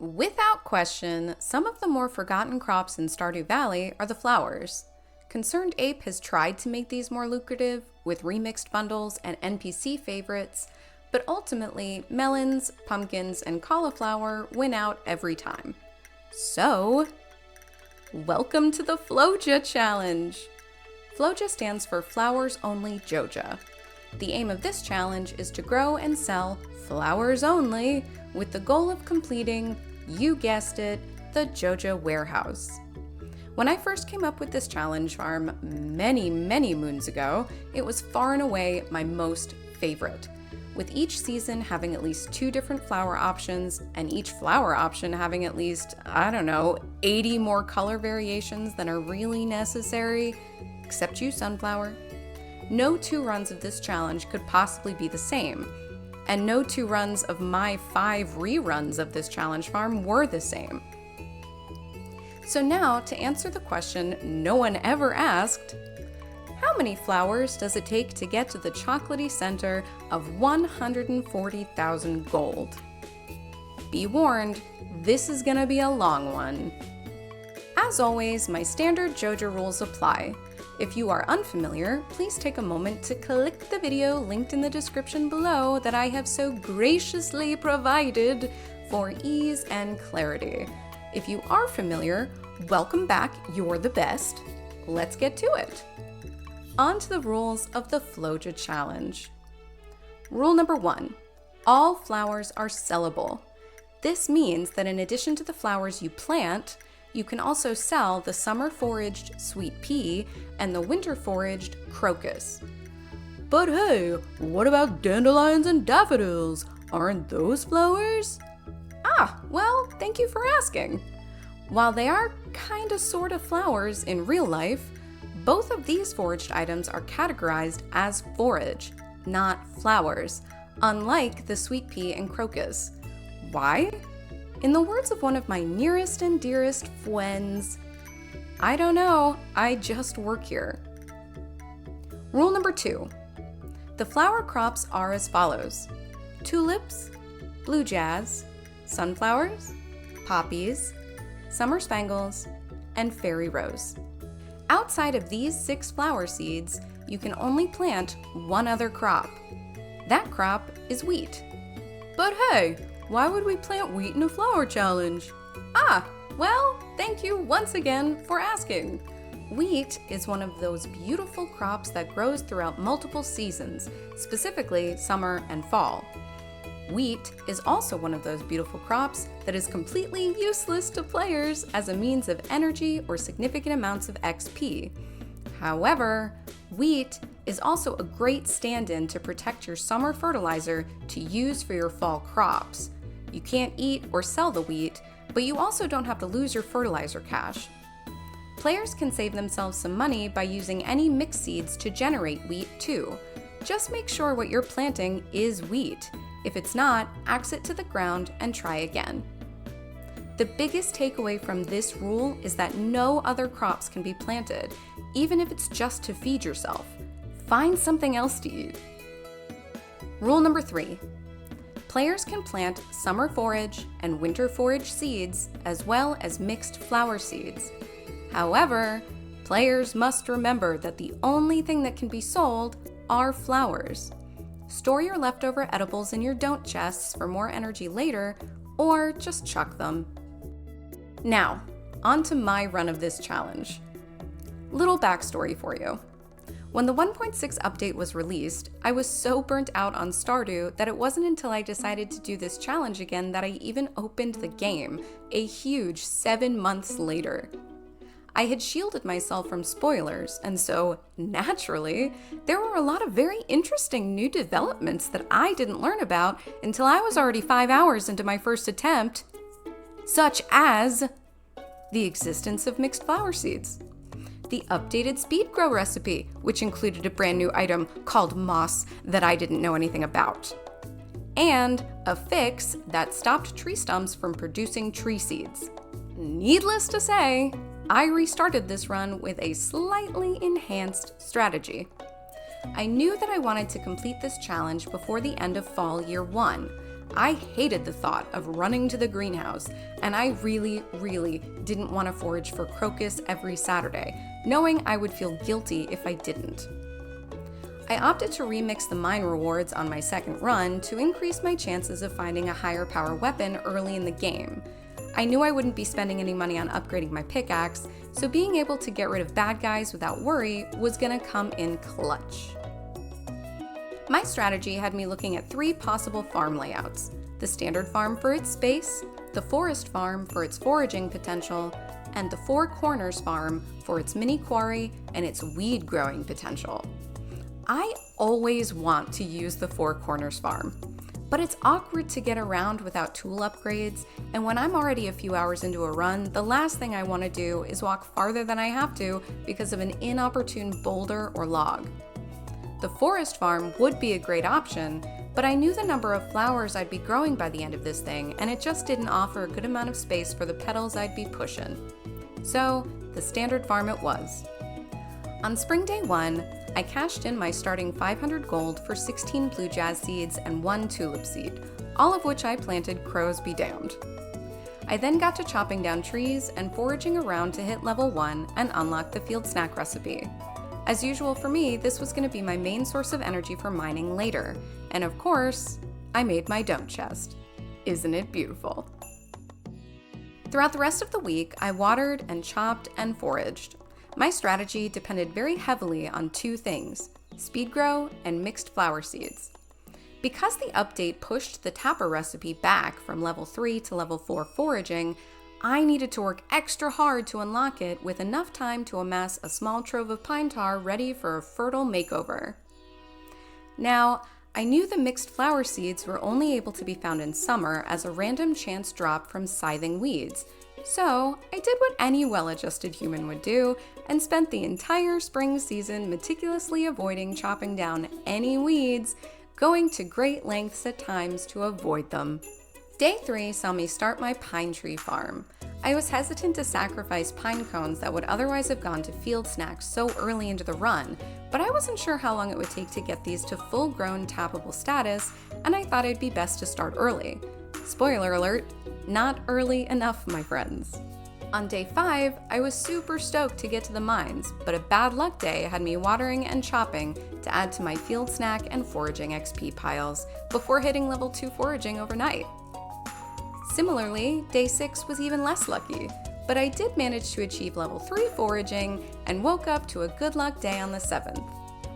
Without question, some of the more forgotten crops in Stardew Valley are the flowers. Concerned Ape has tried to make these more lucrative with remixed bundles and NPC favorites, but ultimately, melons, pumpkins, and cauliflower win out every time. So, welcome to the Floja Challenge! Floja stands for Flowers Only Joja. The aim of this challenge is to grow and sell flowers only with the goal of completing, you guessed it, the Joja Warehouse. When I first came up with this challenge farm many moons ago, it was far and away my most favorite, with each season having at least 2 different flower options and each flower option having at least, 80 more color variations than are really necessary, except you, sunflower. No 2 runs of this challenge could possibly be the same, and no 2 runs of my 5 reruns of this challenge farm were the same. So now, to answer the question no one ever asked, how many flowers does it take to get to the chocolatey center of 140,000 gold? Be warned, this is gonna be a long one. As always, my standard Joja rules apply. If you are unfamiliar, please take a moment to click the video linked in the description below that I have so graciously provided for ease and clarity. If you are familiar, welcome back, you're the best. Let's get to it. On to the rules of the Floja Challenge. Rule number 1, all flowers are sellable. This means that in addition to the flowers you plant, you can also sell the summer-foraged sweet pea and the winter-foraged crocus. But hey, what about dandelions and daffodils? Aren't those flowers? Well, thank you for asking. While they are kinda sorta flowers in real life, both of these foraged items are categorized as forage, not flowers, unlike the sweet pea and crocus. Why? In the words of one of my nearest and dearest friends, I don't know, I just work here. Rule number 2. The flower crops are as follows: tulips, blue jazz, sunflowers, poppies, summer spangles, and fairy rose. Outside of these 6 flower seeds, you can only plant one other crop. That crop is wheat. But hey, why would we plant wheat in a flower challenge? Well, thank you once again for asking. Wheat is one of those beautiful crops that grows throughout multiple seasons, specifically summer and fall. Wheat is also one of those beautiful crops that is completely useless to players as a means of energy or significant amounts of XP. However, wheat is also a great stand-in to protect your summer fertilizer to use for your fall crops. You can't eat or sell the wheat, but you also don't have to lose your fertilizer cash. Players can save themselves some money by using any mixed seeds to generate wheat too. Just make sure what you're planting is wheat. If it's not, axe it to the ground and try again. The biggest takeaway from this rule is that no other crops can be planted, even if it's just to feed yourself. Find something else to eat. Rule number 3. Players can plant summer forage and winter forage seeds as well as mixed flower seeds. However, players must remember that the only thing that can be sold are flowers. Store your leftover edibles in your don't chests for more energy later, or just chuck them. Now, on to my run of this challenge. Little backstory for you. When the 1.6 update was released, I was so burnt out on Stardew that it wasn't until I decided to do this challenge again that I even opened the game, a huge 7 months later. I had shielded myself from spoilers, and so, naturally, there were a lot of very interesting new developments that I didn't learn about until I was already 5 hours into my first attempt, such as the existence of mixed flower seeds, the updated speed grow recipe, which included a brand new item called moss that I didn't know anything about, and a fix that stopped tree stumps from producing tree seeds. Needless to say, I restarted this run with a slightly enhanced strategy. I knew that I wanted to complete this challenge before the end of fall year 1. I hated the thought of running to the greenhouse, and I really didn't want to forage for crocus every Saturday, knowing I would feel guilty if I didn't. I opted to remix the mine rewards on my second run to increase my chances of finding a higher power weapon early in the game. I knew I wouldn't be spending any money on upgrading my pickaxe, so being able to get rid of bad guys without worry was gonna come in clutch. My strategy had me looking at 3 possible farm layouts: the standard farm for its space, the forest farm for its foraging potential, and the 4 corners farm for its mini quarry and its weed growing potential. I always want to use the 4 corners farm, but it's awkward to get around without tool upgrades, and when I'm already a few hours into a run, the last thing I want to do is walk farther than I have to because of an inopportune boulder or log. The forest farm would be a great option, but I knew the number of flowers I'd be growing by the end of this thing, and it just didn't offer a good amount of space for the petals I'd be pushing. So, the standard farm it was. On spring day 1, I cashed in my starting 500 gold for 16 blue jazz seeds and 1 tulip seed, all of which I planted, crows be damned. I then got to chopping down trees and foraging around to hit level 1 and unlock the field snack recipe. As usual for me, this was going to be my main source of energy for mining later, and of course, I made my don't chest. Isn't it beautiful? Throughout the rest of the week, I watered and chopped and foraged. My strategy depended very heavily on 2 things: speed grow and mixed flower seeds. Because the update pushed the tapper recipe back from level 3 to level 4 foraging, I needed to work extra hard to unlock it with enough time to amass a small trove of pine tar ready for a fertile makeover. Now, I knew the mixed flower seeds were only able to be found in summer as a random chance drop from scything weeds, so I did what any well-adjusted human would do and spent the entire spring season meticulously avoiding chopping down any weeds, going to great lengths at times to avoid them. Day 3 saw me start my pine tree farm. I was hesitant to sacrifice pine cones that would otherwise have gone to field snacks so early into the run, but I wasn't sure how long it would take to get these to full-grown tappable status, and I thought it'd be best to start early. Spoiler alert, not early enough, my friends. On day 5, I was super stoked to get to the mines, but a bad luck day had me watering and chopping to add to my field snack and foraging XP piles before hitting level 2 foraging overnight. Similarly, day 6 was even less lucky, but I did manage to achieve level 3 foraging and woke up to a good luck day on the 7th.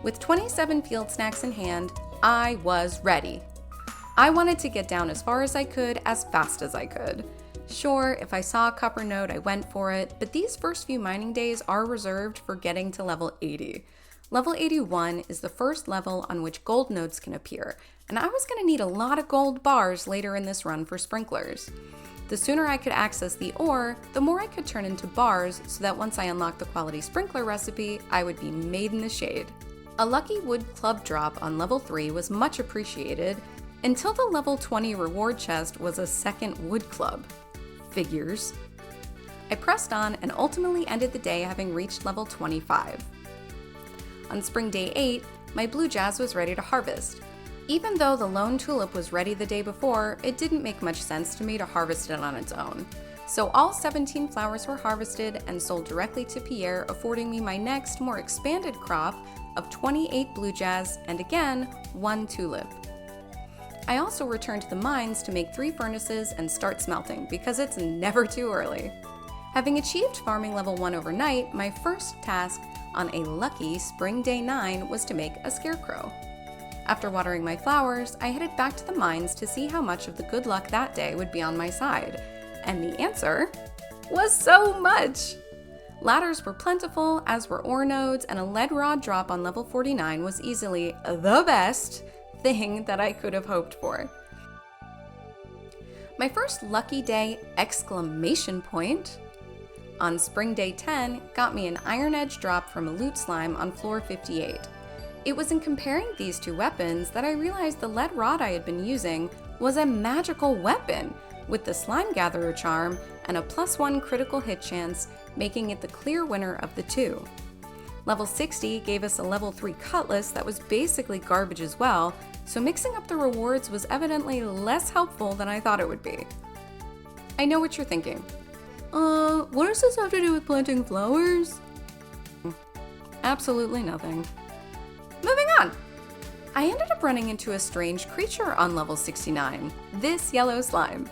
With 27 field snacks in hand, I was ready. I wanted to get down as far as I could, as fast as I could. Sure, if I saw a copper node, I went for it, but these first few mining days are reserved for getting to level 80. Level 81 is the first level on which gold nodes can appear, and I was going to need a lot of gold bars later in this run for sprinklers. The sooner I could access the ore, the more I could turn into bars so that once I unlocked the quality sprinkler recipe, I would be made in the shade. A lucky wood club drop on level 3 was much appreciated, until the level 20 reward chest was a second wood club. Figures. I pressed on and ultimately ended the day having reached level 25. On spring day 8, my blue jazz was ready to harvest. Even though the lone tulip was ready the day before, it didn't make much sense to me to harvest it on its own. So all 17 flowers were harvested and sold directly to Pierre, affording me my next, more expanded crop of 28 blue jazz and again, 1 tulip. I also returned to the mines to make 3 furnaces and start smelting because it's never too early. Having achieved farming level 1 overnight, my first task on a lucky spring day 9 was to make a scarecrow. After watering my flowers, I headed back to the mines to see how much of the good luck that day would be on my side. And the answer was so much! Ladders were plentiful, as were ore nodes, and a lead rod drop on level 49 was easily the best thing that I could have hoped for. My first lucky day exclamation point on spring day 10 got me an iron edge drop from a loot slime on floor 58. It was in comparing these 2 weapons that I realized the lead rod I had been using was a magical weapon with the slime gatherer charm and a +1 critical hit chance, making it the clear winner of the 2. Level 60 gave us a level 3 cutlass that was basically garbage as well, so mixing up the rewards was evidently less helpful than I thought it would be. I know what you're thinking. What does this have to do with planting flowers? Absolutely nothing. Moving on! I ended up running into a strange creature on level 69, this yellow slime.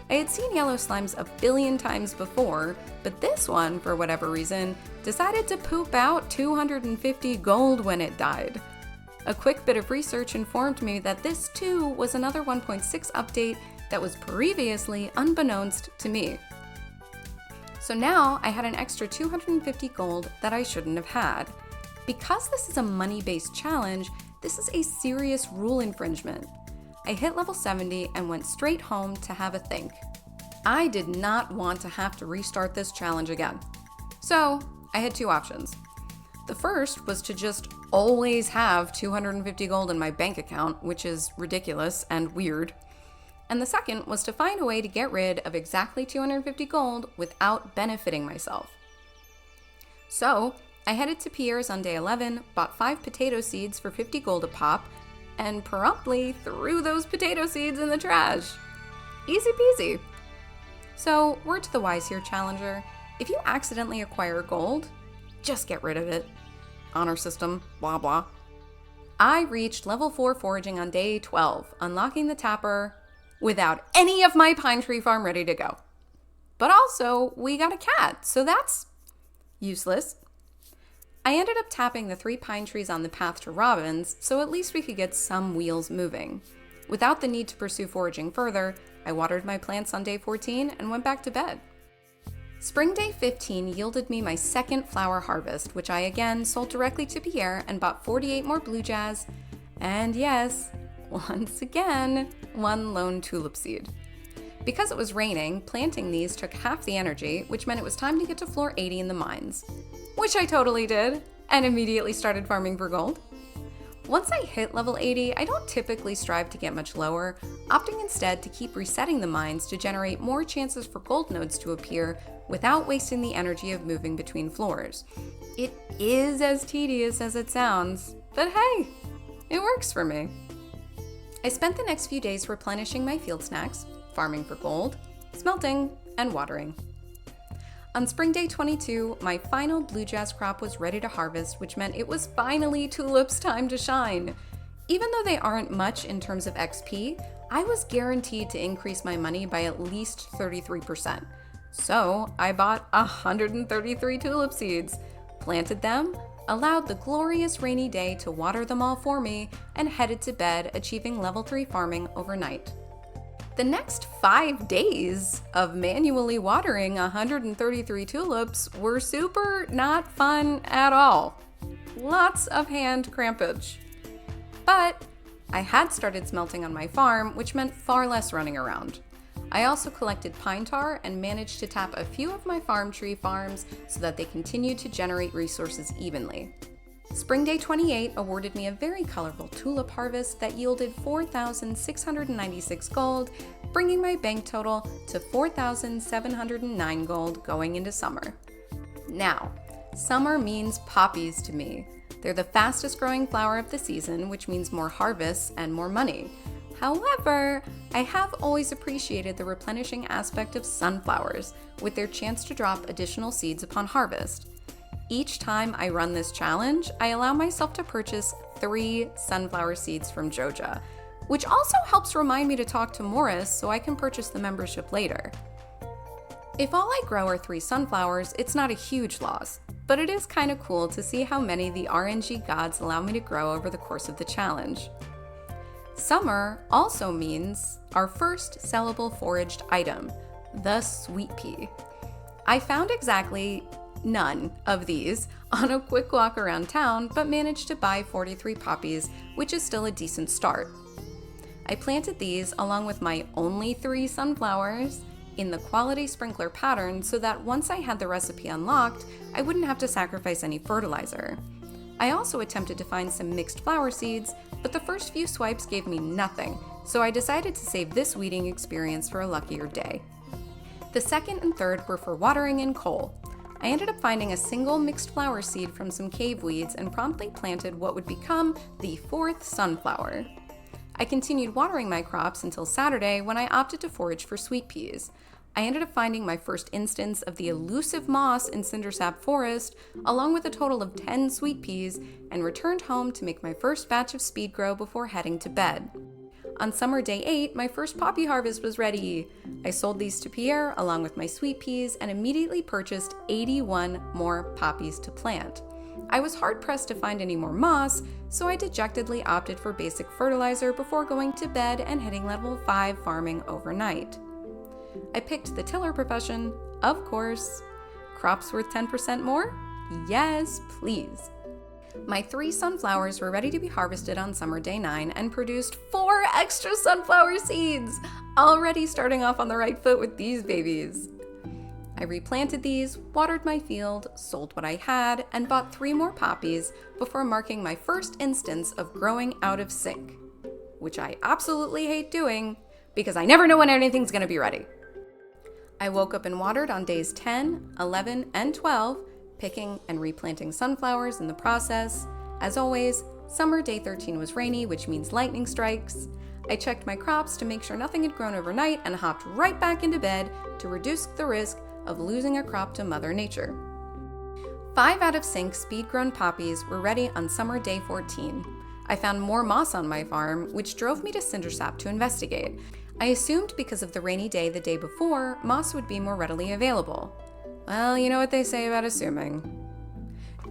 I had seen yellow slimes a billion times before, but this one, for whatever reason, decided to poop out 250 gold when it died. A quick bit of research informed me that this too was another 1.6 update that was previously unbeknownst to me. So now I had an extra 250 gold that I shouldn't have had. Because this is a money-based challenge, this is a serious rule infringement. I hit level 70 and went straight home to have a think. I did not want to have to restart this challenge again. So I had two options. The first was to just always have 250 gold in my bank account, which is ridiculous and weird. And the second was to find a way to get rid of exactly 250 gold without benefiting myself. So I headed to Pierre's on day 11, bought 5 potato seeds for 50 gold a pop, and promptly threw those potato seeds in the trash. Easy peasy. So, word to the wise here, Challenger. If you accidentally acquire gold, just get rid of it. Honor system, blah blah. I reached level 4 foraging on day 12, unlocking the tapper without any of my pine tree farm ready to go. But also, we got a cat, so that's useless. I ended up tapping the 3 pine trees on the path to Robin's, so at least we could get some wheels moving. Without the need to pursue foraging further, I watered my plants on day 14 and went back to bed. Spring day 15 yielded me my second flower harvest, which I again sold directly to Pierre and bought 48 more blue jazz, and yes, once again, 1 lone tulip seed. Because it was raining, planting these took half the energy, which meant it was time to get to floor 80 in the mines. Which I totally did, and immediately started farming for gold. Once I hit level 80, I don't typically strive to get much lower, opting instead to keep resetting the mines to generate more chances for gold nodes to appear without wasting the energy of moving between floors. It is as tedious as it sounds, but hey, it works for me. I spent the next few days replenishing my field snacks, farming for gold, smelting, and watering. On spring day 22, my final blue jazz crop was ready to harvest, which meant it was finally tulips' time to shine. Even though they aren't much in terms of XP, I was guaranteed to increase my money by at least 33%. So I bought 133 tulip seeds, planted them, allowed the glorious rainy day to water them all for me, and headed to bed, achieving level 3 farming overnight. The next 5 days of manually watering 133 tulips were super not fun at all. Lots of hand crampage. But I had started smelting on my farm, which meant far less running around. I also collected pine tar and managed to tap a few of my farm tree farms so that they continued to generate resources evenly. Spring day 28 awarded me a very colorful tulip harvest that yielded 4,696 gold, bringing my bank total to 4,709 gold going into summer. Now, summer means poppies to me. They're the fastest growing flower of the season, which means more harvests and more money. However, I have always appreciated the replenishing aspect of sunflowers, with their chance to drop additional seeds upon harvest. Each time I run this challenge, I allow myself to purchase 3 sunflower seeds from Joja, which also helps remind me to talk to Morris so I can purchase the membership later. If all I grow are 3 sunflowers, it's not a huge loss, but it is kind of cool to see how many the RNG gods allow me to grow over the course of the challenge. Summer also means our first sellable foraged item, the sweet pea. I found exactly none of these on a quick walk around town, but managed to buy 43 poppies, which is still a decent start. I planted these along with my only 3 sunflowers in the quality sprinkler pattern so that once I had the recipe unlocked, I wouldn't have to sacrifice any fertilizer. I also attempted to find some mixed flower seeds, but the first few swipes gave me nothing, so I decided to save this weeding experience for a luckier day. The second and third were for watering and coal. I ended up finding a single mixed flower seed from some cave weeds and promptly planted what would become the 4th sunflower. I continued watering my crops until Saturday when I opted to forage for sweet peas. I ended up finding my first instance of the elusive moss in cindersap forest, along with a total of 10 sweet peas, and returned home to make my first batch of speed grow before heading to bed. On summer day 8, my first poppy harvest was ready. I sold these to Pierre along with my sweet peas and immediately purchased 81 more poppies to plant. I was hard-pressed to find any more moss, so I dejectedly opted for basic fertilizer before going to bed and hitting level 5 farming overnight. I picked the tiller profession, of course. Crops worth 10% more? Yes, please. My 3 sunflowers were ready to be harvested on summer day 9 and produced 4 extra sunflower seeds, already starting off on the right foot with these babies. I replanted these, watered my field, sold what I had, and bought 3 more poppies before marking my first instance of growing out of sync, which I absolutely hate doing because I never know when anything's going to be ready. I woke up and watered on days 10, 11, and 12, picking and replanting sunflowers in the process. As always, summer day 13 was rainy, which means lightning strikes. I checked my crops to make sure nothing had grown overnight and hopped right back into bed to reduce the risk of losing a crop to Mother Nature. 5 out of sync speed-grown poppies were ready on summer day 14. I found more moss on my farm, which drove me to cindersap to investigate. I assumed because of the rainy day the day before, moss would be more readily available. Well, you know what they say about assuming.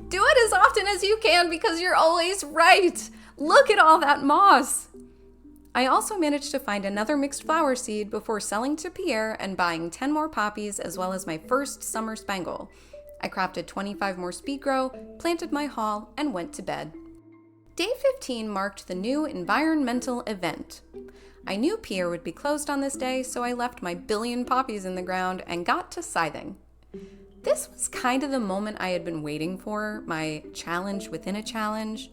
Do it as often as you can because you're always right! Look at all that moss! I also managed to find another mixed flower seed before selling to Pierre and buying 10 more poppies as well as my first summer spangle. I crafted 25 more speed grow, planted my haul, and went to bed. Day 15 marked the new environmental event. I knew Pierre would be closed on this day, so I left my billion poppies in the ground and got to scything. This was kind of the moment I had been waiting for, my challenge within a challenge.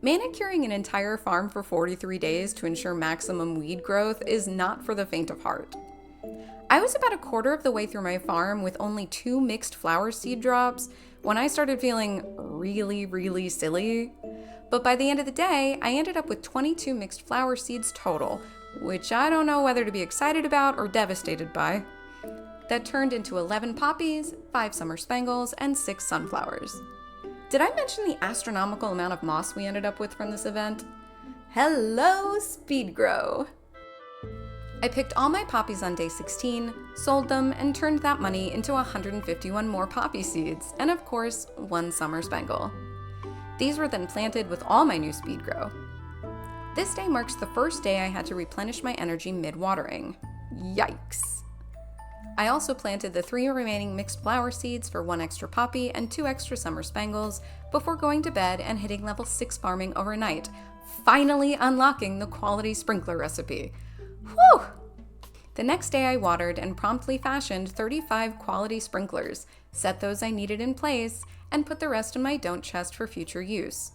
Manicuring an entire farm for 43 days to ensure maximum weed growth is not for the faint of heart. I was about a quarter of the way through my farm with only 2 mixed flower seed drops when I started feeling really silly. But by the end of the day, I ended up with 22 mixed flower seeds total, which I don't know whether to be excited about or devastated by. That turned into 11 poppies, 5 summer spangles, and 6 sunflowers. Did I mention the astronomical amount of moss we ended up with from this event? Hello, speed grow! I picked all my poppies on day 16, sold them, and turned that money into 151 more poppy seeds, and of course, 1 summer spangle. These were then planted with all my new speed grow. This day marks the first day I had to replenish my energy mid-watering. Yikes! I also planted the 3 remaining mixed flower seeds for 1 extra poppy and 2 extra summer spangles before going to bed and hitting level 6 farming overnight, finally unlocking the quality sprinkler recipe. Whew! The next day I watered and promptly fashioned 35 quality sprinklers, set those I needed in place, and put the rest in my don't chest for future use.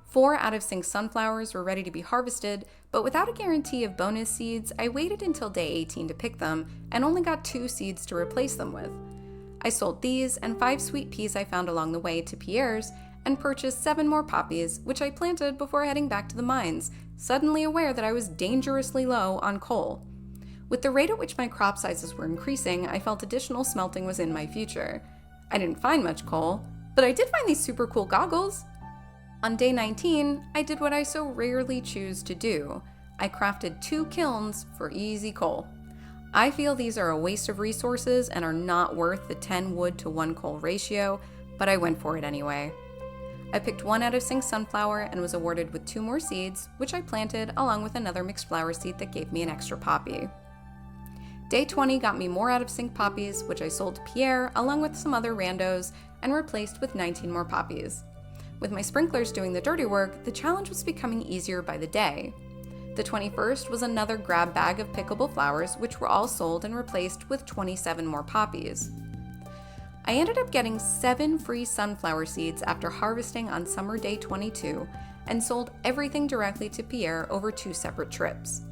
4 out of sync sunflowers were ready to be harvested, but without a guarantee of bonus seeds, I waited until day 18 to pick them and only got 2 seeds to replace them with. I sold these and 5 sweet peas I found along the way to Pierre's and purchased 7 more poppies, which I planted before heading back to the mines, suddenly aware that I was dangerously low on coal. With the rate at which my crop sizes were increasing, I felt additional smelting was in my future. I didn't find much coal, but I did find these super cool goggles. On day 19, I did what I so rarely choose to do. I crafted 2 kilns for easy coal. I feel these are a waste of resources and are not worth the 10 wood to 1 coal ratio, but I went for it anyway. I picked 1 out of sync sunflower and was awarded with 2 more seeds, which I planted along with another mixed flower seed that gave me an extra poppy. Day 20 got me more out of sync poppies, which I sold to Pierre along with some other randos and replaced with 19 more poppies. With my sprinklers doing the dirty work, the challenge was becoming easier by the day. The 21st was another grab bag of pickable flowers, which were all sold and replaced with 27 more poppies. I ended up getting 7 free sunflower seeds after harvesting on summer day 22 and sold everything directly to Pierre over 2 separate trips.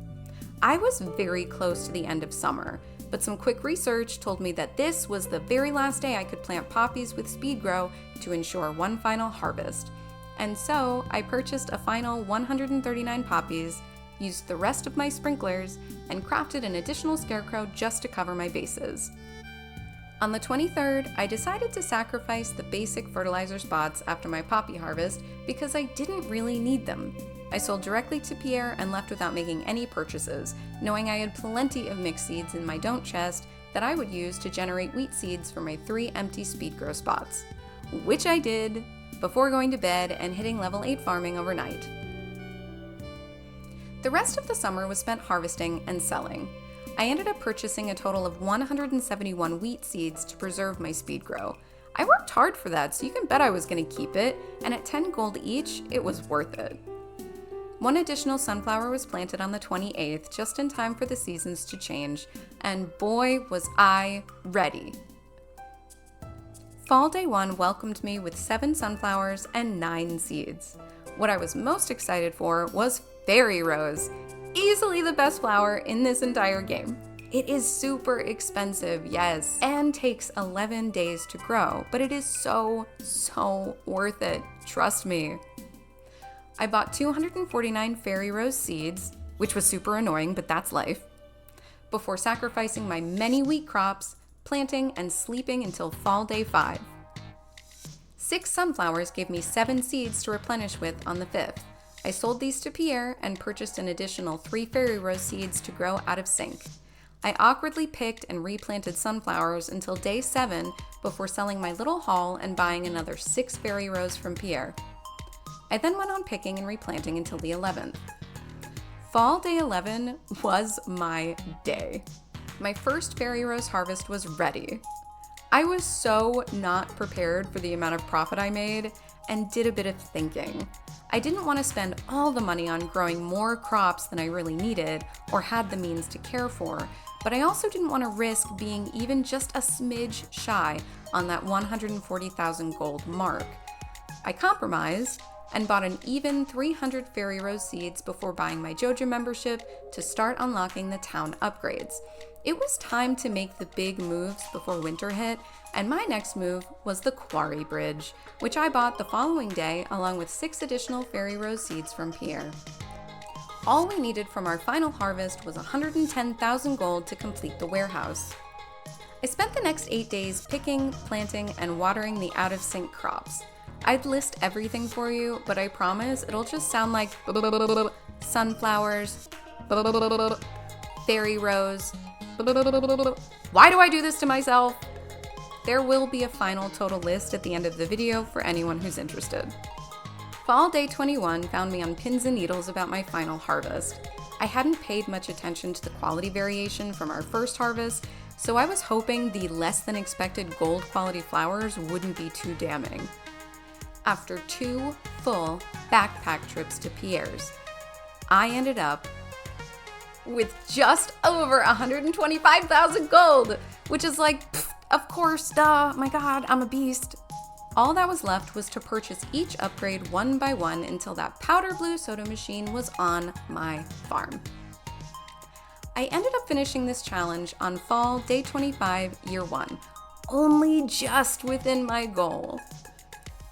I was very close to the end of summer, but some quick research told me that this was the very last day I could plant poppies with speed grow to ensure one final harvest. And so I purchased a final 139 poppies, used the rest of my sprinklers, and crafted an additional scarecrow just to cover my bases. On the 23rd, I decided to sacrifice the basic fertilizer spots after my poppy harvest because I didn't really need them. I sold directly to Pierre and left without making any purchases, knowing I had plenty of mixed seeds in my don't chest that I would use to generate wheat seeds for my 3 empty speed grow spots, which I did before going to bed and hitting level 8 farming overnight. The rest of the summer was spent harvesting and selling. I ended up purchasing a total of 171 wheat seeds to preserve my speed grow. I worked hard for that, so you can bet I was going to keep it, and at 10 gold each, it was worth it. 1 additional sunflower was planted on the 28th, just in time for the seasons to change, and boy was I ready. Fall day 1 welcomed me with 7 sunflowers and 9 seeds. What I was most excited for was Fairy Rose, easily the best flower in this entire game. It is super expensive, yes, and takes 11 days to grow, but it is so worth it, trust me. I bought 249 Fairy Rose seeds, which was super annoying, but that's life, before sacrificing my many wheat crops, planting and sleeping until fall day 5. 6 sunflowers gave me 7 seeds to replenish with on the 5th. I sold these to Pierre and purchased an additional 3 Fairy Rose seeds to grow out of sync. I awkwardly picked and replanted sunflowers until day 7 before selling my little haul and buying another 6 Fairy Rose from Pierre. I then went on picking and replanting until the 11th. Fall day 11 was my day. My first Fairy Rose harvest was ready. I was so not prepared for the amount of profit I made and did a bit of thinking. I didn't want to spend all the money on growing more crops than I really needed or had the means to care for, but I also didn't want to risk being even just a smidge shy on that 140,000 gold mark. I compromised and bought an even 300 Fairy Rose seeds before buying my Joja membership to start unlocking the town upgrades. It was time to make the big moves before winter hit, and my next move was the Quarry Bridge, which I bought the following day along with 6 additional Fairy Rose seeds from Pierre. All we needed from our final harvest was 110,000 gold to complete the warehouse. I spent the next 8 days picking, planting, and watering the out-of-sync crops. I'd list everything for you, but I promise it'll just sound like sunflowers, Fairy Rose. Why do I do this to myself? There will be a final total list at the end of the video for anyone who's interested. Fall day 21 found me on pins and needles about my final harvest. I hadn't paid much attention to the quality variation from our first harvest, so I was hoping the less than expected gold quality flowers wouldn't be too damning. After 2 full backpack trips to Pierre's, I ended up with just over 125,000 gold, which is like, of course, duh, my god, I'm a beast. All that was left was to purchase each upgrade one by one until that powder blue soda machine was on my farm. I ended up finishing this challenge on fall day 25, year 1, only just within my goal.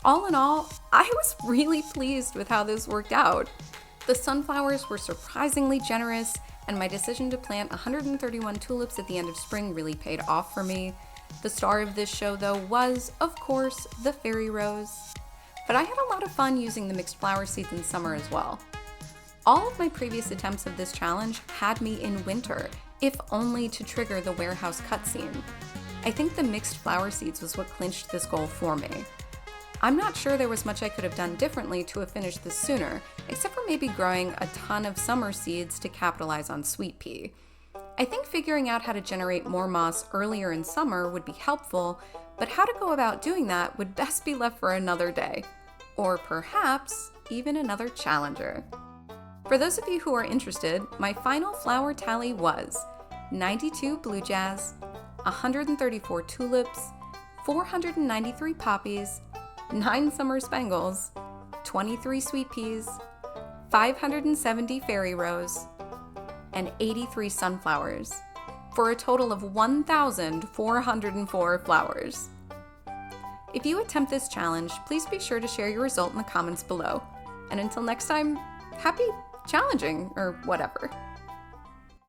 All in all, I was really pleased with how this worked out. The sunflowers were surprisingly generous, and my decision to plant 131 tulips at the end of spring really paid off for me. The star of this show, though, was, of course, the Fairy Rose. But I had a lot of fun using the mixed flower seeds in summer as well. All of my previous attempts of this challenge had me in winter, if only to trigger the warehouse cutscene. I think the mixed flower seeds was what clinched this goal for me. I'm not sure there was much I could have done differently to have finished this sooner, except for maybe growing a ton of summer seeds to capitalize on sweet pea. I think figuring out how to generate more moss earlier in summer would be helpful, but how to go about doing that would best be left for another day, or perhaps even another challenger. For those of you who are interested, my final flower tally was 92 blue jazz, 134 tulips, 493 poppies, 9 summer spangles, 23 sweet peas, 570 fairy rose, and 83 sunflowers, for a total of 1,404 flowers. If you attempt this challenge, please be sure to share your result in the comments below. And until next time, happy challenging or whatever.